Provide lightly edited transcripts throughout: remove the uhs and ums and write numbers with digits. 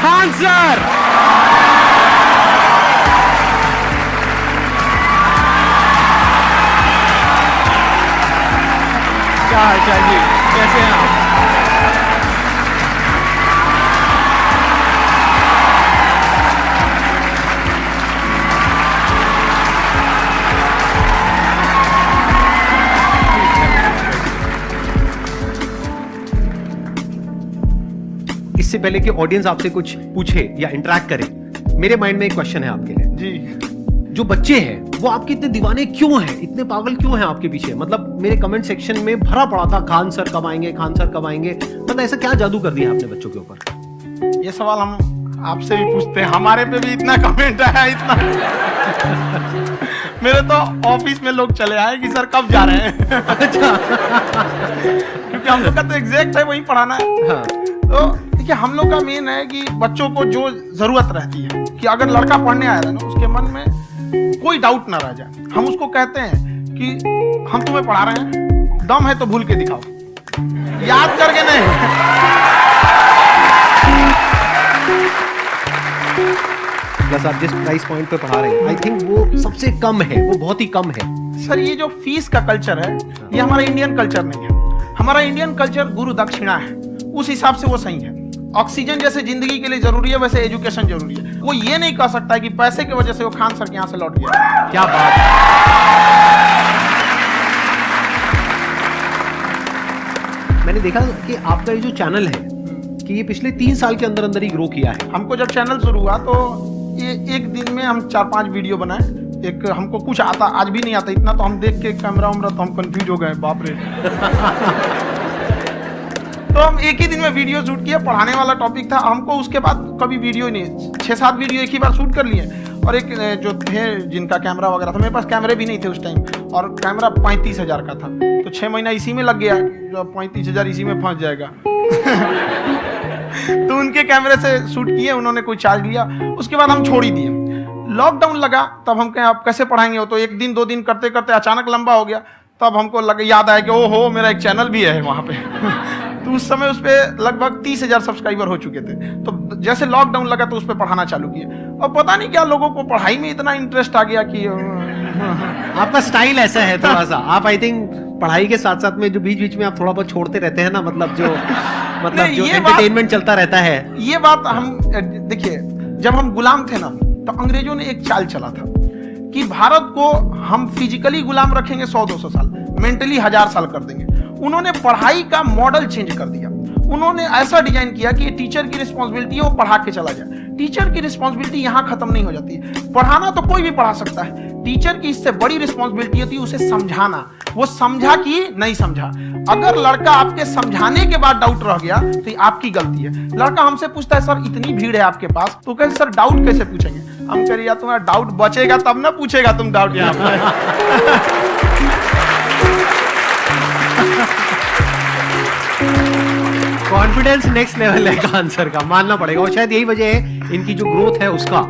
Khan sir. क्या हालचाल जी, कैसे हैं आप? इससे पहले कि ऑडियंस आपसे कुछ पूछे या इंटरेक्ट करे, मेरे माइंड में एक क्वेश्चन है आपके लिए जी। जो बच्चे हैं वो आपके इतने दीवाने क्यों हैं, इतने पागल क्यों हैं आपके पीछे? मतलब मेरे कमेंट सेक्शन में भरा पड़ा था खान सर कब आएंगे, खान सर कब आएंगे। मतलब ऐसा क्या जादू कर दिया आपने बच्चों के ऊपर? ये सवाल हम आपसे भी पूछते हैं, हमारे पे भी इतना कमेंट आया, इतना मेरे तो ऑफिस में लोग चले आए कि सर कब जा रहे हैं। अच्छा। क्योंकि हम लोग का तो एग्जैक्ट है वही पढ़ाना है। हाँ। तो देखिए हम लोग का मेन है कि बच्चों को जो जरूरत रहती है कि अगर लड़का पढ़ने आया है ना उसके मन में कोई डाउट ना रह जाए। हम उसको कहते हैं कि हम तुम्हें पढ़ा रहे हैं, दम है तो भूल के दिखाओ, याद करके नहीं। बस आप जिस प्राइस पॉइंट पे पढ़ा रहे हैं आई थिंक वो सबसे कम है, वो बहुत ही कम है। सर ये जो फीस का कल्चर है ये हमारा इंडियन कल्चर नहीं है। हमारा इंडियन कल्चर गुरु दक्षिणा है, उस हिसाब से वो सही है। ऑक्सीजन जैसे जिंदगी के लिए जरूरी है वैसे एजुकेशन जरूरी है। वो ये नहीं कह सकता है कि पैसे की वजह से वो खान सर के यहाँ से लौट गया। क्या बात है। मैंने देखा कि आपका ये जो चैनल है कि ये पिछले 3 साल के अंदर अंदर ही ग्रो किया है। हमको जब चैनल शुरू हुआ तो ये एक दिन में हम 4-5 वीडियो बनाए। एक हमको कुछ आता, आज भी नहीं आता इतना, तो हम देख के कैमरा उमरा तो हम कंफ्यूज हो गए, बाप रे। तो हम एक ही दिन में वीडियो शूट किया, पढ़ाने वाला टॉपिक था। हमको उसके बाद कभी वीडियो ही नहीं, 6-7 वीडियो एक ही बार शूट कर लिए। और एक जो थे जिनका कैमरा वगैरह था, मेरे पास कैमरे भी नहीं थे उस टाइम, और कैमरा 35,000 का था, तो 6 महीना इसी में लग गया। जो 35,000 इसी में फंस जाएगा। तो उनके कैमरे से शूट किए, उन्होंने कोई चार्ज लिया, उसके बाद हम छोड़ ही दिए। लॉकडाउन लगा तब हम कहें आप कैसे पढ़ाएंगे, हो तो 1 दिन 2 दिन करते करते अचानक लंबा हो गया। तब हमको लगा, याद आया कि ओहो मेरा एक चैनल भी है वहाँ पे। तो उस समय उस पर लगभग 30,000 सब्सक्राइबर हो चुके थे। तो जैसे लॉकडाउन लगा तो उस पर पढ़ाना चालू किया, और पता नहीं क्या लोगों को पढ़ाई में इतना इंटरेस्ट आ गया कि आपका स्टाइल ऐसा है थोड़ा सा। आप आई थिंक पढ़ाई के साथ साथ में जो बीच बीच में आप थोड़ा बहुत छोड़ते रहते हैं ना, मतलब जो एंटरटेनमेंट चलता रहता है। ये बात हम देखिए, जब हम गुलाम थे ना तो अंग्रेजों ने एक चाल चला था कि भारत को हम फिजिकली गुलाम रखेंगे 100-200 साल, मेंटली 1000 साल कर देंगे। उन्होंने पढ़ाई का मॉडल चेंज कर दिया। उन्होंने ऐसा डिजाइन किया कि टीचर की रिस्पॉन्सिबिलिटी है वो पढ़ा के चला जाए। टीचर की रिस्पॉन्सिबिलिटी यहाँ खत्म नहीं हो जाती है। पढ़ाना तो कोई भी पढ़ा सकता है, टीचर की इससे बड़ी रिस्पॉन्सिबिलिटी होती है उसे समझाना। वो समझा कि नहीं समझा। अगर लड़का आपके समझाने के बाद डाउट रह गया तो ये आपकी गलती है। लड़का हमसे पूछता है सर इतनी भीड़ है आपके पास, तो कहते सर डाउट कैसे पूछेंगे? हम कह रहे यार तुम्हारा डाउट बचेगा तब ना पूछेगा तुम डाउट यहाँ पे। कॉन्फिडेंस नेक्स्ट लेवल है आंसर का, मानना पड़ेगा। और शायद यही वजह है इनकी जो ग्रोथ है उसका।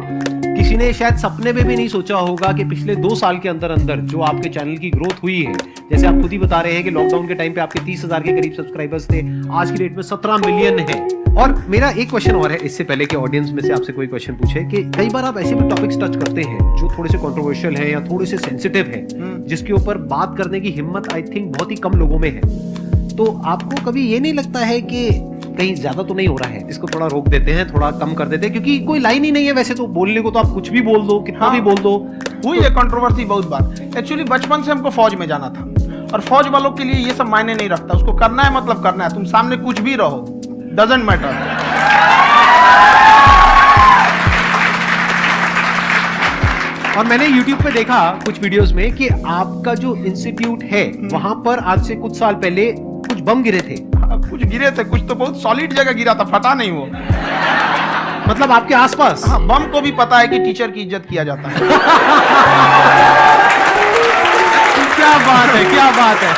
किसी ने शायद सपने में भी नहीं सोचा होगा कि पिछले 2 साल के अंदर अंदर जो आपके चैनल की ग्रोथ हुई है, जैसे आप खुद ही बता रहे हैं कि लॉकडाउन के टाइम पे आपके 30,000 के करीब सब्सक्राइबर्स थे, आज की डेट में 17 मिलियन है। और मेरा एक क्वेश्चन और है, इससे पहले कि ऑडियंस में से आपसे कोई क्वेश्चन पूछे, कि कई बार आप ऐसे भी टॉपिक्स टच करते हैं जो थोड़े से कंट्रोवर्शियल है या थोड़े से सेंसिटिव है, जिसके ऊपर बात करने की हिम्मत आई थिंक बहुत ही कम लोगों में है। तो आपको कभी ये नहीं लगता है कि कहीं ज्यादा तो नहीं हो रहा है, इसको थोड़ा रोक देते हैं, थोड़ा कम कर देते हैं? क्योंकि कोई लाइन ही नहीं है वैसे तो बोलने को, तो आप कुछ भी बोल दो, कितना भी बोल दो। हुई है कंट्रोवर्सी बहुत बार। एक्चुअली बचपन से हमको फौज में जाना था, और फौज वालों के लिए ये सब मायने नहीं रखता। उसको करना है मतलब करना है, तुम सामने कुछ भी रहो, डजंट मैटर। और मैंने YouTube पे देखा कुछ वीडियोस में कि आपका जो इंस्टीट्यूट है वहां पर आज से कुछ साल पहले कुछ बम गिरे थे। कुछ गिरे थे, कुछ तो बहुत सॉलिड जगह गिरा था, फटा नहीं वो। मतलब आपके आसपास? हाँ, बम को भी पता है कि टीचर की इज्जत किया जाता है। क्या बात है, क्या बात है।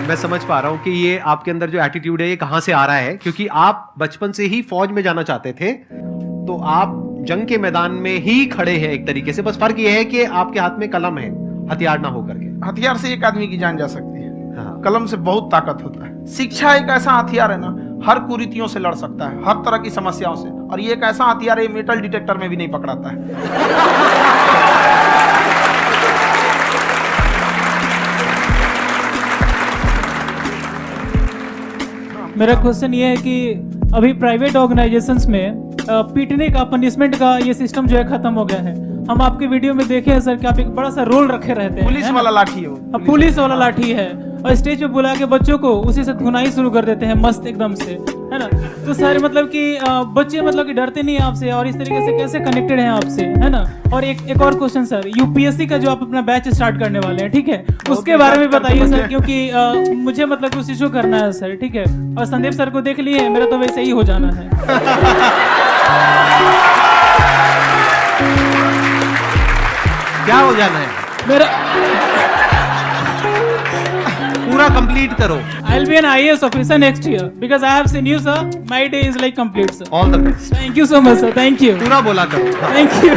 मैं समझ पा रहा हूं कि ये आपके अंदर जो एटीट्यूड है ये कहां से आ रहा है, क्योंकि आप बचपन से ही फौज में जाना चाहते थे, तो आप जंग के मैदान में ही खड़े हैं एक तरीके से। बस फर्क ये है कि आपके हाथ में कलम है, हथियार ना होकर के। हथियार से एक आदमी की जान जा सकती है, हाँ। कलम से बहुत ताकत होता है। शिक्षा एक ऐसा हथियार है ना, हर कुरीतियों से लड़ सकता है, हर तरह की समस्याओं से। और ये एक ऐसा हथियार है, मेटल डिटेक्टर में भी नहीं पकड़ाता है। मेरा क्वेश्चन ये है कि अभी प्राइवेट ऑर्गेनाइजेशंस में पीटने का, पनिशमेंट का ये सिस्टम जो है खत्म हो गया है। हम आपके वीडियो में देखे हैं सर कि आप एक बड़ा सा रोल रखे रहते हैं, पुलिस वाला लाठी है वो, पुलिस वाला लाठी है, और स्टेज पे बुला के बच्चों को उसी से धुनाई शुरू कर देते हैं मस्त एकदम से, है ना। तो सर मतलब कि बच्चे मतलब कि डरते नहीं हैं आपसे, और इस तरीके से कैसे कनेक्टेड हैं आपसे, है ना। और एक और क्वेश्चन सर, यूपीएससी का जो आप अपना बैच स्टार्ट करने वाले हैं, ठीक है, उसके बारे में बताइए सर, क्योंकि मुझे मतलब कुछ इशू करना है सर, ठीक है। और संदीप सर को देख लिए, मेरा तो वैसे ही हो जाना है। क्या हो जाना है? मेरा पूरा कंप्लीट करो। I'll be an IAS officer next year because I have seen you sir. My day is like complete sir. All the best. Thank you so much sir. Thank you. पूरा बोला करो। Thank you.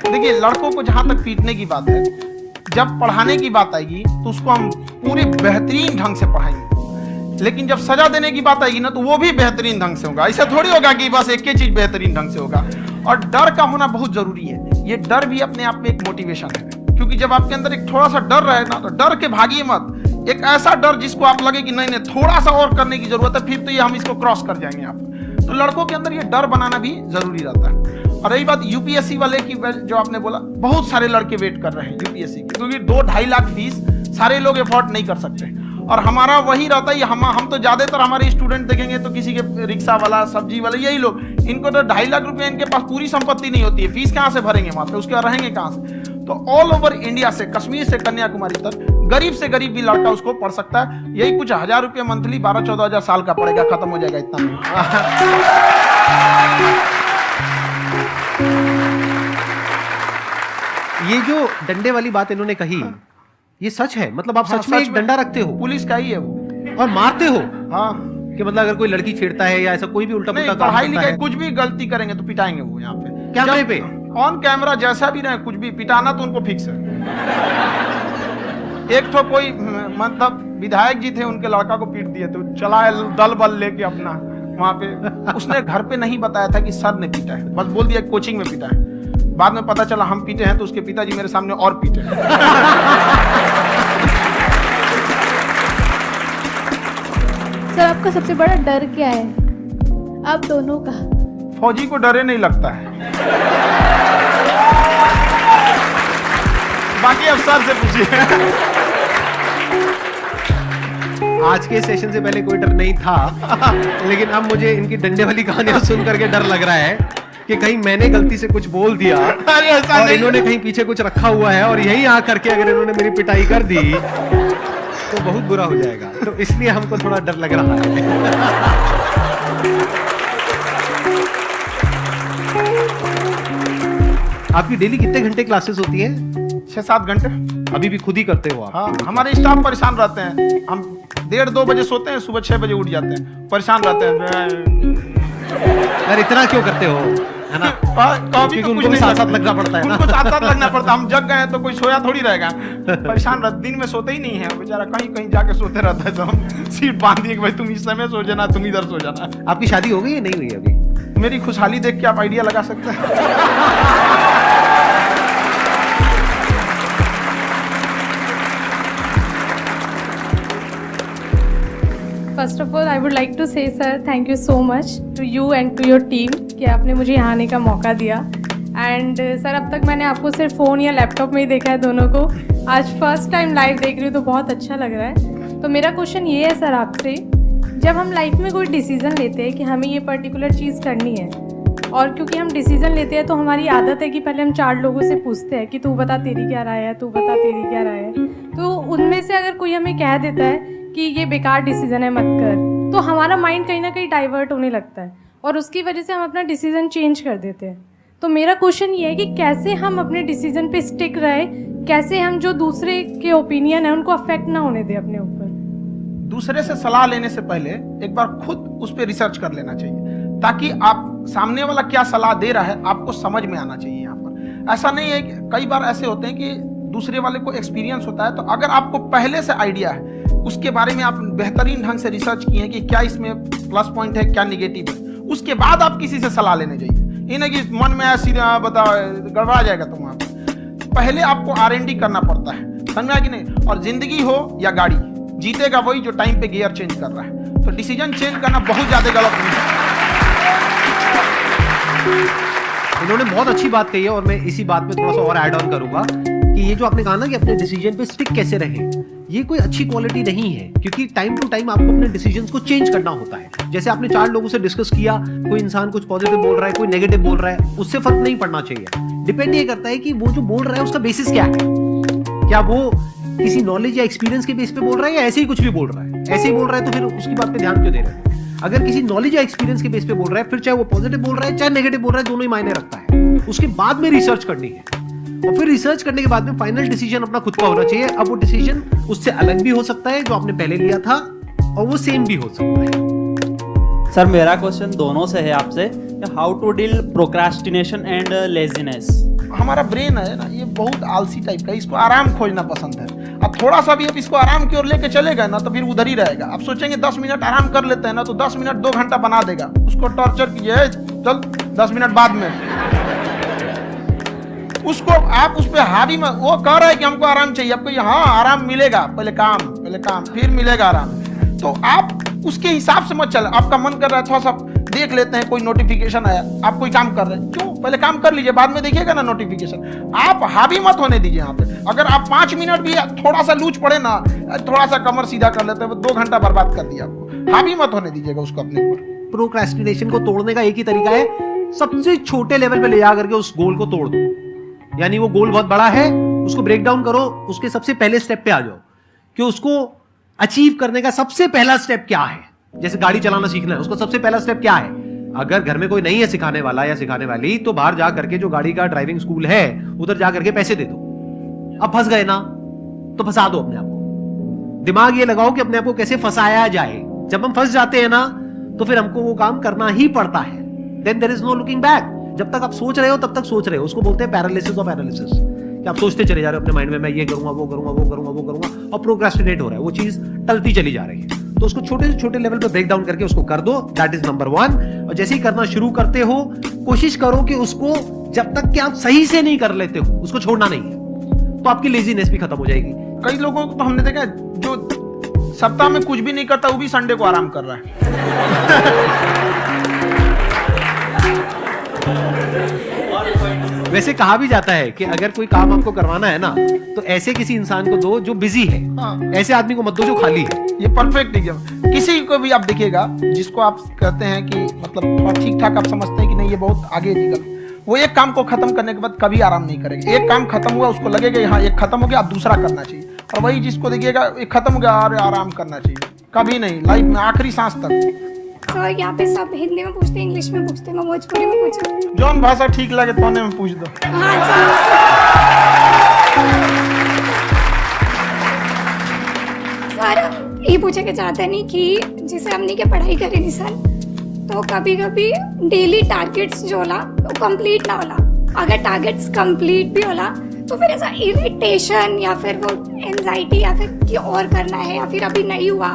देखिए, लड़कों को जहां तक पीटने की बात है, जब पढ़ाने की बात आएगी तो उसको हम पूरे बेहतरीन ढंग से पढ़ाएंगे। लेकिन जब सजा देने की बात आएगी ना, तो वो भी बेहतरीन ढंग से होगा। ऐसा थोड़ी होगा कि बस एक ही चीज बेहतरीन ढंग से होगा। और डर का होना बहुत जरूरी है। ये डर भी अपने आप में एक मोटिवेशन है, क्योंकि जब आपके अंदर एक थोड़ा सा डर रहे ना, तो डर के भागिए मत। एक ऐसा डर जिसको आप लगे कि नहीं नहीं थोड़ा सा और करने की जरूरत है, फिर तो ये हम इसको क्रॉस कर जाएंगे आप। तो लड़कों के अंदर ये डर बनाना भी जरूरी रहता है। और रही बात यूपीएससी वाले की, जो आपने बोला, बहुत सारे लड़के वेट कर रहे हैं यूपीएससी की, क्योंकि 2-2.5 लाख फीस सारे लोग एफोर्ड नहीं कर सकते। और हमारा वही रहता है, हम तो ज्यादातर हमारे स्टूडेंट देखेंगे तो किसी के रिक्शा वाला, सब्जी वाला, यही लोग, इनको तो 2.5 लाख रुपए, इनके पास पूरी संपत्ति नहीं होती है, फीस कहाँ से भरेंगे वहां पे, उसके बाद रहेंगे कहाँ से। तो ऑल ओवर इंडिया से, कश्मीर से कन्याकुमारी तक, गरीब से गरीब भी लड़का उसको पढ़ सकता है। यही कुछ 1000 रुपये मंथली, 12-14 हजार साल का पड़ेगा, खत्म हो जाएगा इतना में। ये जो डंडे वाली बात इन्होंने कही, ये सच है? मतलब आप सच में एक डंडा रखते हो? पुलिस का ही है वो। और मारते हो? हाँ, कि मतलब अगर कोई लड़की छेड़ता है या ऐसा कोई भी उल्टा पुल्टा काम पढ़ाई करता लिखाई है, कुछ भी गलती करेंगे तो पिटाएंगे वो यहाँ पे, कैमरे पे, ऑन कैमरा, जैसा भी रहे, कुछ भी पिटाना तो उनको फिक्स है। एक तो कोई मतलब विधायक जी थे, उनके लड़का को पीट दिए, तो चला है दल बल लेके अपना वहां पे। उसने घर पे नहीं बताया था कि सर ने पीटा है, बस बोल दिया कोचिंग में पीटा है। बाद में पता चला हम पीटे हैं, तो उसके पिताजी मेरे सामने और पीटे। सर आपका सबसे बड़ा डर क्या है, आप दोनों का? फौजी को डरे नहीं लगता है, बाकी अफसर से पूछिए। आज के सेशन से पहले कोई डर नहीं था, लेकिन अब मुझे इनकी डंडे वाली कहानियां सुन करके डर लग रहा है कि कहीं मैंने गलती से कुछ बोल दिया और इन्होंने कहीं पीछे कुछ रखा हुआ है, और यही आ करके अगर इन्होंने मेरी पिटाई कर दी तो बहुत बुरा हो जाएगा। तो इसलिए हमको थोड़ा डर लग रहा है। आपकी डेली कितने घंटे क्लासेस होती है? 6-7 घंटे। अभी भी खुद ही करते हो आप? हाँ, हमारे स्टाफ परेशान रहते हैं। हम 1:30-2 बजे सोते हैं, सुबह 6 बजे उठ जाते हैं, परेशान रहते हैं। यार इतना क्यों करते हो, है ना? कभी तो उनको भी साथ साथ लगना पड़ता है ना। उनको साथ साथ लगना पड़ता है। हम जग गए तो कोई सोया थोड़ी रहेगा, परेशान रहते, दिन में सोते ही नहीं है बेचारा, कहीं कहीं जाके सोते रहता है। तो हम सीट बांध दिए कि भाई तुम इस समय सो जाना, तुम इधर सो जाना। आपकी शादी हो गई या नहीं हुई अभी? मेरी खुशहाली देख के आप आइडिया लगा सकते हैं। First of all I would like to say sir thank you so much to you and to your team कि आपने मुझे यहाँ आने का मौका दिया। एंड सर अब तक मैंने आपको सिर्फ फ़ोन या लैपटॉप में ही देखा है दोनों को, आज फर्स्ट टाइम लाइव देख रही हूँ तो बहुत अच्छा लग रहा है। तो मेरा क्वेश्चन ये है सर आपसे, जब हम लाइफ में कोई डिसीज़न लेते हैं कि हमें ये पर्टिकुलर चीज़ करनी है, और क्योंकि हम डिसीज़न लेते हैं तो हमारी आदत है कि पहले हम 4 लोगों से पूछते हैं कि तू बता तेरी क्या राय है, तू बता तेरी क्या राय है। तो उनमें से अगर कोई हमें कह देता है कि ये बेकार डिसीजन है मत कर, तो हमारा माइंड कहीं ना कहीं डाइवर्ट होने लगता है और उसकी वजह से हम अपना डिसीजन चेंज कर देते हैं। तो मेरा क्वेश्चन ये है कि कैसे हम अपने डिसीजन पे स्टिक रहे, कैसे हम जो दूसरे के ओपिनियन है उनको अफेक्ट ना होने दें अपने ऊपर। दूसरे से सलाह लेने से पहले एक बार खुद उस पर रिसर्च कर लेना चाहिए, ताकि आप सामने वाला क्या सलाह दे रहा है आपको समझ में आना चाहिए। यहाँ पर ऐसा नहीं है कि कई बार ऐसे होते हैं कि दूसरे वाले को एक्सपीरियंस होता है, तो अगर आपको पहले से आइडिया है, उसके बारे में आप बेहतरीन ढंग से रिसर्च किए हैं कि क्या इसमें प्लस पॉइंट है, क्या निगेटिव है, उसके बाद आप किसी से सलाह लेने जाइए। ये नहीं कि मन में ऐसी बताओ गड़बड़ा जाएगा तुम वहां पर। पहले आपको R&D करना पड़ता है, समझ में आया कि नहीं। और जिंदगी हो या गाड़ी, जीतेगा वही जो टाइम पे गियर चेंज कर रहा है। तो डिसीजन चेंज करना बहुत ज्यादा गलत नहीं है। इन्होंने बहुत अच्छी बात कही है और मैं इसी बात पे थोड़ा सा और ऐड ऑन करूंगा कि ये जो आपने कहा ना कि अपने डिसीजन पे स्टिक कैसे रहें, ये कोई अच्छी क्वालिटी नहीं है, क्योंकि टाइम टू टाइम आपको अपने डिसीजंस को चेंज करना होता है। जैसे आपने 4 लोगों से डिस्कस किया, कोई इंसान कुछ पॉजिटिव बोल रहा है, कोई नेगेटिव बोल रहा है, उससे फर्क नहीं पड़ना चाहिए। डिपेंड ये करता है कि वो जो बोल रहा है उसका बेसिस क्या है। क्या वो किसी नॉलेज या एक्सपीरियंस के बेस पे बोल रहा है या ऐसे ही कुछ भी बोल रहा है? ऐसे ही बोल रहा है तो फिर उसकी बात पे ध्यान क्यों दे रहे हैं? अगर किसी नॉलेज या एक्सपीरियंस के बेस पे बोल रहा है, फिर चाहे वो पॉजिटिव बोल रहा है चाहे नेगेटिव बोल रहा है, दोनों ही मायने रखता है। उसके बाद में रिसर्च करनी है और फिर रिसर्च करने के बाद में फाइनल डिसीजन अपना खुद का होना चाहिए। अब वो डिसीजन उससे अलग भी हो सकता है जो आपने पहले लिया था, और वो सेम भी हो सकता है। सर मेरा क्वेश्चन दोनों से है आपसे, how to deal procrastination and laziness. हमारा ब्रेन है ना, ये बहुत आलसी टाइप का है, इसको आराम खोजना पसंद है। अब थोड़ा सा भी अब इसको आराम की ओर लेके चलेगा ना तो फिर उधर ही रहेगा। अब सोचेंगे 10 मिनट आराम कर लेते हैं ना, तो 10 मिनट 2 घंटा बना देगा। उसको टॉर्चर कीजिए, चल 10 मिनट बाद में। उसको आप उस पर हावी में, वो कह रहा है कि हमको आराम चाहिए, आपको हाँ आराम मिलेगा, पहले काम फिर मिलेगा आराम। तो आप उसके हिसाब से मत चले। आपका मन कर रहा है थोड़ा सा देख लेते हैं, कोई नोटिफिकेशन आया, आप कोई काम कर रहे हैं, क्यों पहले काम कर लीजिए, बाद में देखिएगा ना नोटिफिकेशन। आप हावी मत होने दीजिए यहाँ पे। अगर आप 5 मिनट भी थोड़ा सा लूज पड़े ना, थोड़ा सा कमर सीधा कर लेते हैं, 2 घंटा बर्बाद कर दिया आपको। हावी मत होने दीजिएगा उसको अपने ऊपर। प्रोक्रेस्टिनेशन को तोड़ने का एक ही तरीका है, सबसे छोटे लेवल पे ले जा करके उस गोल को तोड़ दो। यानी वो गोल बहुत बड़ा है, उसको ब्रेक डाउन करो, उसके सबसे पहले स्टेप पे आ जाओ कि उसको अचीव करने का सबसे पहला स्टेप क्या है। जैसे गाड़ी चलाना सीखना है, उसका सबसे पहला स्टेप क्या है? अगर घर में कोई नहीं है सिखाने वाला या सिखाने वाली, तो बाहर जा करके जो गाड़ी का ड्राइविंग स्कूल है उधर जा करके पैसे दे दो। अब फंस गए ना तो फंसा दो अपने आप को। दिमाग ये लगाओ कि अपने आप को कैसे फंसाया जाए। जब हम फंस जाते हैं ना तो फिर हमको वो काम करना ही पड़ता है। Then there is no looking back. जब तक आप सोच रहे हो तब तक सोच रहे हो, उसको बोलते हैं पैरालिसिस ऑफ एनालिसिस, कि आप सोचते चले जा रहे हो अपने माइंड में, मैं ये करूंगा वो करूंगा वो करूंगा वो करूंगा, और प्रोक्रेस्टिनेट हो रहा है, वो चीज टलती चली जा रही है। तो उसको छोटे से छोटे लेवल पे ब्रेक डाउन करके उसको कर दो, दैट इज नंबर 1। और जैसे ही करना शुरू करते हो, कोशिश करो कि उसको जब तक कि आप सही से नहीं कर लेते हो उसको छोड़ना नहीं है, तो आपकी लेजीनेस भी खत्म हो जाएगी। कई लोगों को तो हमने देखा जो सप्ताह में कुछ भी नहीं करता, वो भी संडे को आराम कर रहा है। वैसे कहा भी जाता है कि अगर कोई काम आपको करवाना है ना, तो ऐसे किसी इंसान को दो जो बिजी है। हाँ। ऐसे आदमी को मत दो जो खाली है। ये परफेक्ट एग्जाम। किसी को भी आप देखिएगा जिसको आप कहते हैं कि मतलब थोड़ा ठीक ठाक आप समझते हैं कि नहीं ये बहुत आगे निकल, वो एक काम को खत्म करने के बाद कभी आराम नहीं करेगा। एक काम खत्म हुआ उसको लगेगा हाँ एक खत्म हो गया, अब दूसरा करना चाहिए। और वही जिसको देखिएगा एक खत्म हो गया, अरे आराम करना चाहिए, कभी नहीं, लाइफ में आखिरी सांस तक। सर यहाँ पे सब हिंदी में पूछते हैं, इंग्लिश में पूछते हैं, मैं भोजपुरी में पूछूं? जौन भाषा ठीक लगे तोने में पूछ दो। हाँ सर। सर ये पूछे के चाहते हैं नहीं कि जैसे हमने के पढ़ाई करी नहीं सर, तो कभी कभी डेली टारगेट्स जो होला वो कंप्लीट ना होला। अगर टारगेट्स कंप्लीट भी होला तो फिर ऐसा इरिटेशन या फिर वो एंजाइटी या फिर कि और करना है या फिर अभी नहीं हुआ,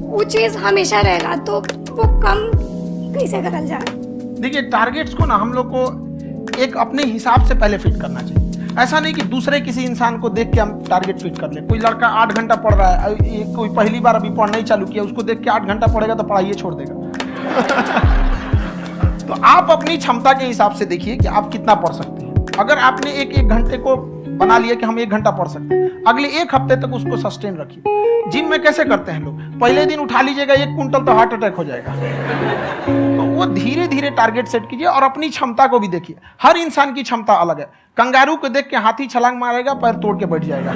वो चीज हमेशा रहेगा। तो वो कम कैसे करल जाए? देखिए टारगेट्स को ना हम लोग को एक अपने हिसाब से पहले फिट करना चाहिए। ऐसा नहीं कि दूसरे किसी इंसान को देख के हम टारगेट फिट कर ले। कोई लड़का 8 घंटा पढ़ रहा है, कोई पहली बार अभी पढ़ना ही चालू किया, उसको देख के 8 घंटा पढ़ेगा तो पढ़ाई छोड़ देगा। तो आप अपनी क्षमता के हिसाब से देखिए कि आप कितना पढ़ सकते हैं। अगर आपने एक घंटे को बना लिया कि हम 1 घंटा पढ़ सकते हैं, अगले 1 हफ्ते तक उसको सस्टेन रखिए। जिम में कैसे करते हैं लोग, पहले दिन उठा लीजिएगा 1 कुंटल तो हार्ट अटैक हो जाएगा। तो वो धीरे धीरे टारगेट सेट कीजिए और अपनी क्षमता को भी देखिए। हर इंसान की क्षमता अलग है। कंगारू को देख के हाथी छलांग मारेगा, पैर तोड़ के बैठ जाएगा।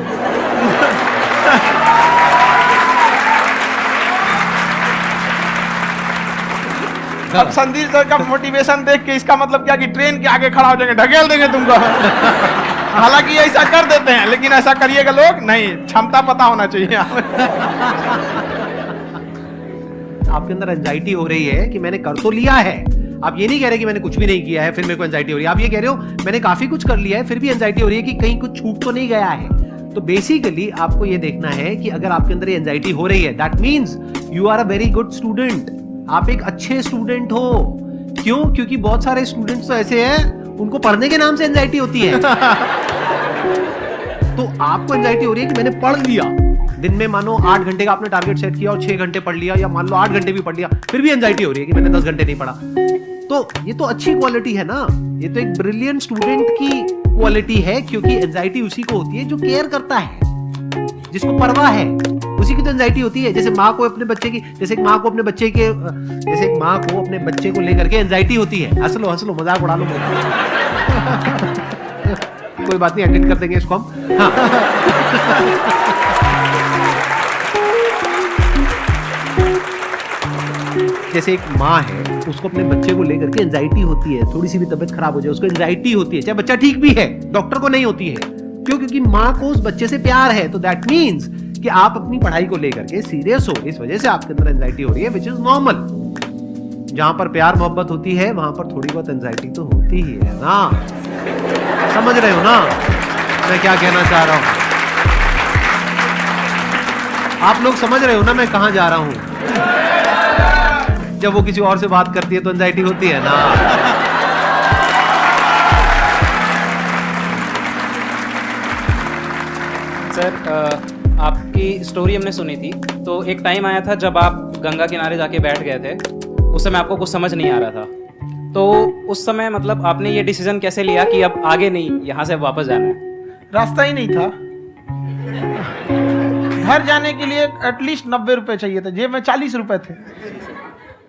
अब संदीप सर का मोटिवेशन देख के इसका मतलब क्या कि ट्रेन के आगे खड़ा हो जाएंगे, ढकेल देंगे तुमको। हालांकि ऐसा कर देते हैं, लेकिन ऐसा करिएगा लोग नहीं, क्षमता पता होना चाहिए। आपके अंदर एंजाइटी हो रही है कि मैंने कर तो लिया है। आप ये नहीं कह रहे कि मैंने कुछ भी नहीं किया है फिर मेरे को एंजाइटी हो रही है। आप ये कह रहे हो मैंने काफी कुछ कर लिया है फिर भी एंजाइटी हो रही है कि कहीं कुछ छूट तो नहीं गया है। तो बेसिकली आपको ये देखना है कि अगर आपके अंदर एंजाइटी हो रही है, that means you are a very good student, आप एक अच्छे स्टूडेंट हो। क्यों? क्योंकि बहुत सारे स्टूडेंट्स तो ऐसे हैं, उनको पढ़ने के नाम से एंजाइटी होती है। तो आपको एंजाइटी हो रही है कि मैंने पढ़ लिया, दिन में मानो 8 घंटे का आपने टारगेट सेट किया और 6 घंटे पढ़ लिया, या मान लो 8 घंटे भी पढ़ लिया, फिर भी एंजाइटी हो रही है कि मैंने 10 घंटे नहीं पढ़ा। तो ये तो अच्छी क्वालिटी है ना, ये तो एक ब्रिलियंट स्टूडेंट की क्वालिटी है, क्योंकि एंजाइटी उसी को होती है जो केयर करता है, जिसको परवाह है, उसी की तो एंजाइटी होती है। जैसे माँ को अपने बच्चे की, जैसे एक माँ को अपने बच्चे को लेकर के एंजाइटी होती है। हंस लो, मजाक उड़ा लो। कोई बात नहीं, एडिट कर देंगे इसको हम। हाँ। जैसे एक माँ है, उसको अपने बच्चे को लेकर के एंजाइटी होती है, थोड़ी सी भी तबीयत खराब हो जाए उसको एंजाइटी होती है, चाहे बच्चा ठीक भी है, डॉक्टर को नहीं होती है। क्यों? क्योंकि माँ को उस बच्चे से प्यार है। तो दैट मीन्स कि आप अपनी पढ़ाई को लेकर के सीरियस हो, इस वजह से आपके अंदर एंजाइटी हो रही है, विच इज नॉर्मल। जहां पर प्यार मोहब्बत होती है वहां पर थोड़ी बहुत एंजाइटी तो होती ही है ना। समझ रहे हो ना मैं क्या कहना चाह रहा हूं? आप लोग समझ रहे हो ना मैं कहां जा रहा हूं? जब वो किसी और से बात करती है तो एंजाइटी होती है ना। सर, आपकी स्टोरी हमने सुनी थी, तो एक टाइम आया था जब आप गंगा किनारे जाके बैठ गए थे, उस समय आपको कुछ समझ नहीं आ रहा था। तो उस समय मतलब आपने ये डिसीजन कैसे लिया कि अब आगे नहीं, यहाँ से वापस जाना है? रास्ता ही नहीं था। घर जाने के लिए एटलीस्ट 90 रुपए चाहिए थे, जेब में 40 रुपए थे।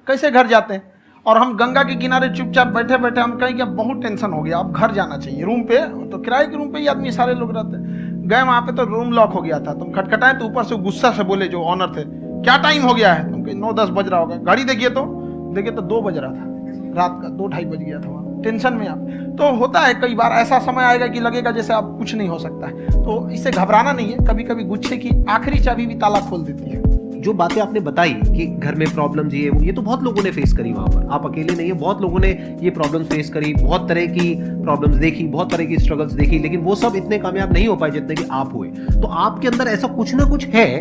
कैसे घर जाते हैं? और हम गंगा के किनारे चुपचाप बैठे बैठे हम कहें कि अब बहुत टेंशन हो गया, अब घर जाना चाहिए। रूम पे तो किराए के रूम पे ही आदमी सारे लोग रहते हैं। गए वहां पे तो रूम लॉक हो गया था। तुम खटखटाए तो ऊपर से गुस्सा से बोले जो ऑनर थे, क्या टाइम हो गया है? तुम 9-10 बज रहा होगा। घड़ी देखिए तो 2 बज रहा था रात का, 2-2:30 बज गया था वहाँ। टेंशन में आप तो होता है, कई बार ऐसा समय आएगा कि लगेगा जैसे आप कुछ नहीं हो सकता है। तो इससे घबराना नहीं है। कभी कभी गुच्छे की आखिरी चाबी भी ताला खोल देती है। जो बातें आपने बताई कि घर में प्रॉब्लम्स ये तो बहुत लोगों ने फेस करी वहां पर, आप अकेले नहीं है, बहुत लोगों ने ये प्रॉब्लम्स फेस करी, बहुत तरह की प्रॉब्लम्स देखी, बहुत तरह की स्ट्रगल्स देखी, लेकिन वो सब इतने कामयाब नहीं हो पाए जितने कि आप हुए। तो आपके अंदर ऐसा कुछ ना कुछ है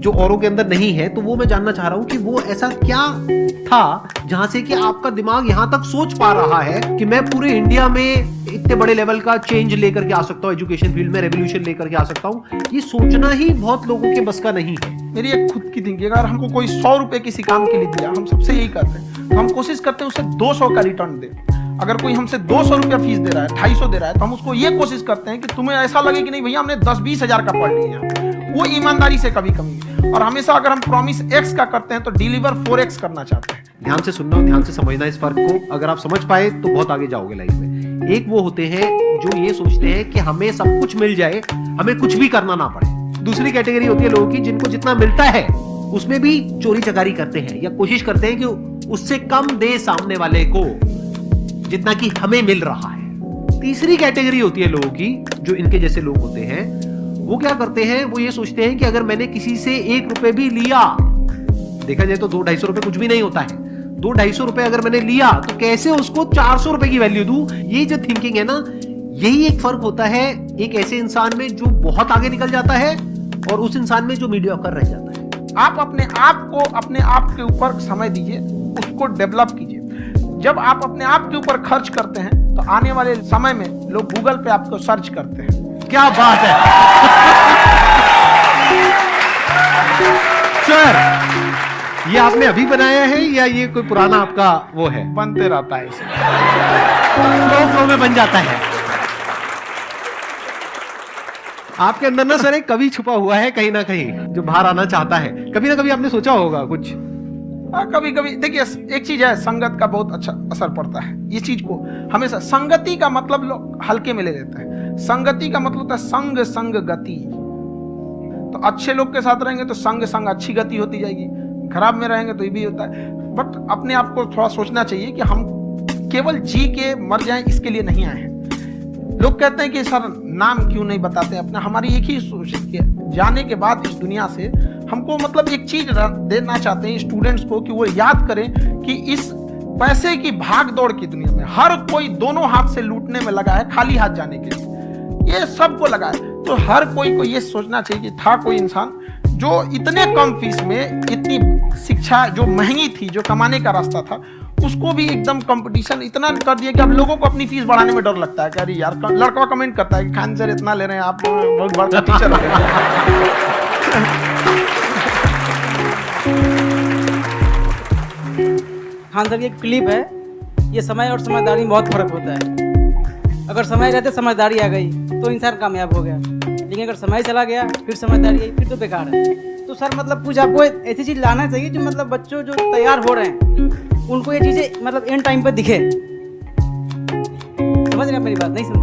जो औरों के अंदर नहीं है। तो वो मैं जानना चाह रहा हूं कि वो ऐसा क्या था जहां से कि आपका दिमाग यहां तक सोच पा रहा है कि मैं पूरे इंडिया में इतने बड़े लेवल का चेंज लेकर के आ सकता हूं, एजुकेशन फील्ड में रेवोल्यूशन लेकर के आ सकता हूं। ये सोचना ही बहुत लोगों के बस का नहीं है। मेरी एक खुद की थिंकिंग, अगर हमको कोई 100 रुपए किसी काम के लिए दिया, हम सबसे यही करते हैं, तो हम कोशिश करते हैं उसे 200 का रिटर्न दे। अगर कोई हमसे 200 रुपया फीस दे रहा है, 250 दे रहा है, तो हम उसको ये कोशिश करते हैं कि तुम्हें ऐसा लगे कि नहीं भैया हमने 10-20 हजार का पढ़ लिया। वो ईमानदारी से कभी कमी। और हमेशा अगर हम प्रॉमिस X का करते हैं तो डिलीवर 4X करना चाहते हैं। ध्यान से सुनना, ध्यान से समझना इस फर्क को। अगर आप समझ पाए तो बहुत आगे जाओगे लाइफ में। एक वो होते हैं जो ये सोचते हैं कि हमें सब कुछ मिल जाए, हमें कुछ भी करना ना पड़े। दूसरी कैटेगरी होती है लोगों की जिनको जितना मिलता है उसमें भी चोरी चकारी करते हैं या कोशिश करते हैं कि उससे कम दे सामने वाले को जितना कि हमें मिल रहा है। तीसरी कैटेगरी होती है लोगों की जो इनके जैसे लोग होते हैं, वो क्या करते हैं, वो ये सोचते हैं कि अगर मैंने किसी से 1 रुपए भी लिया, देखा जाए तो 200-250 रुपए कुछ भी नहीं होता है, 200-250 रुपए अगर मैंने लिया तो कैसे उसको 400 रुपए की वैल्यू दूं। ये जो थिंकिंग है ना, यही एक फर्क होता है एक ऐसे इंसान में जो बहुत आगे निकल जाता है और उस इंसान में जो मीडियोकर रह जाता है। आप अपने आप को अपने आप के ऊपर समय दीजिए, उसको डेवलप कीजिए। जब आप अपने आप के ऊपर खर्च करते हैं तो आने वाले समय में लोग गूगल पे आपको सर्च करते हैं। क्या बात है सर, ये आपने अभी बनाया है या ये कोई पुराना आपका वो है? बनते रहता है, फ्लो में बन जाता है। आपके अंदर ना सर एक कवि छुपा हुआ है कहीं ना कहीं जो बाहर आना चाहता है। कभी ना कभी आपने सोचा होगा कुछ। कभी कभी देखिए, एक चीज है, संगत का बहुत अच्छा असर पड़ता है। ये चीज को हमेशा, संगति का मतलब लोग हल्के में ले लेते हैं। संगति का मतलब होता है संग संग गति। तो अच्छे लोग के साथ रहेंगे तो संग संग अच्छी गति होती जाएगी, खराब में रहेंगे तो ये भी होता है। बट अपने आप को थोड़ा सोचना चाहिए कि हम केवल जी के मर जाएं इसके लिए नहीं आए हैं। लोग कहते हैं कि सर नाम क्यों नहीं बताते अपना। हमारी एक ही सोच है, जाने के बाद इस दुनिया से हमको मतलब एक चीज देना चाहते हैं स्टूडेंट्स को कि वो याद करें कि इस पैसे की भाग दौड़ की दुनिया में हर कोई दोनों हाथ से लूटने में लगा है, खाली हाथ जाने के लिए। ये सबको लगा है। तो तो हर कोई को ये सोचना चाहिए कि था कोई इंसान जो इतने कम फीस में इतनी शिक्षा जो महंगी थी, जो कमाने का रास्ता था, उसको भी एकदम कंपटीशन इतना कर दिया कि अब लोगों को अपनी फीस बढ़ाने में डर लगता है। अरे यार, लड़का कमेंट करता है कि खान सर इतना ले रहे हैं, आप बहुत बड़ा टीचर है। खान सर की एक क्लिप है, ये समय और समझदारी में बहुत फर्क होता है। अगर समय रहते समझदारी आ गई तो इंसान कामयाब हो गया, लेकिन अगर समय चला गया फिर समझदारी आई फिर तो बेकार है। तो सर मतलब कुछ आपको ऐसी चीज लाना चाहिए जो मतलब बच्चों जो तैयार हो रहे हैं उनको ये चीजें मतलब एंड टाइम पे दिखे। समझ रहे हैं मेरी बात? नहीं समझ?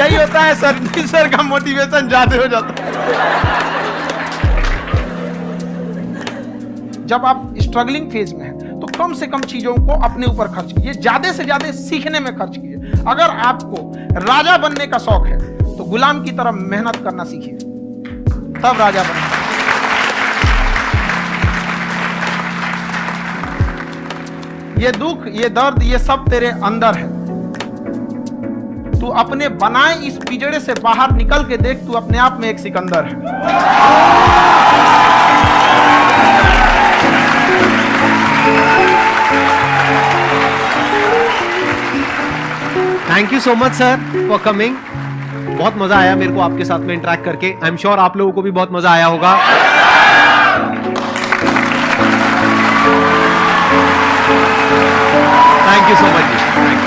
यही होता है सर, सर का मोटिवेशन ज्यादा हो जाता है। जब आप स्ट्रगलिंग फेज में हैं तो कम से कम चीजों को अपने ऊपर खर्च कीजिए, ज्यादा से ज्यादा सीखने में खर्च कीजिए। अगर आपको राजा बनने का शौक है तो गुलाम की तरह मेहनत करना सीखिए, तब राजा बनेंगे। ये दुख, ये दर्द, ये सब तेरे अंदर है। तू अपने बनाए इस पिंजड़े से बाहर निकल के देख, तू अपने आप में एक सिकंदर है। Thank you so much sir for coming. बहुत मजा आया मेरे को आपके साथ में इंटरेक्ट करके। आई एम श्योर आप लोगों को भी बहुत मजा आया होगा। Thank you so much ji.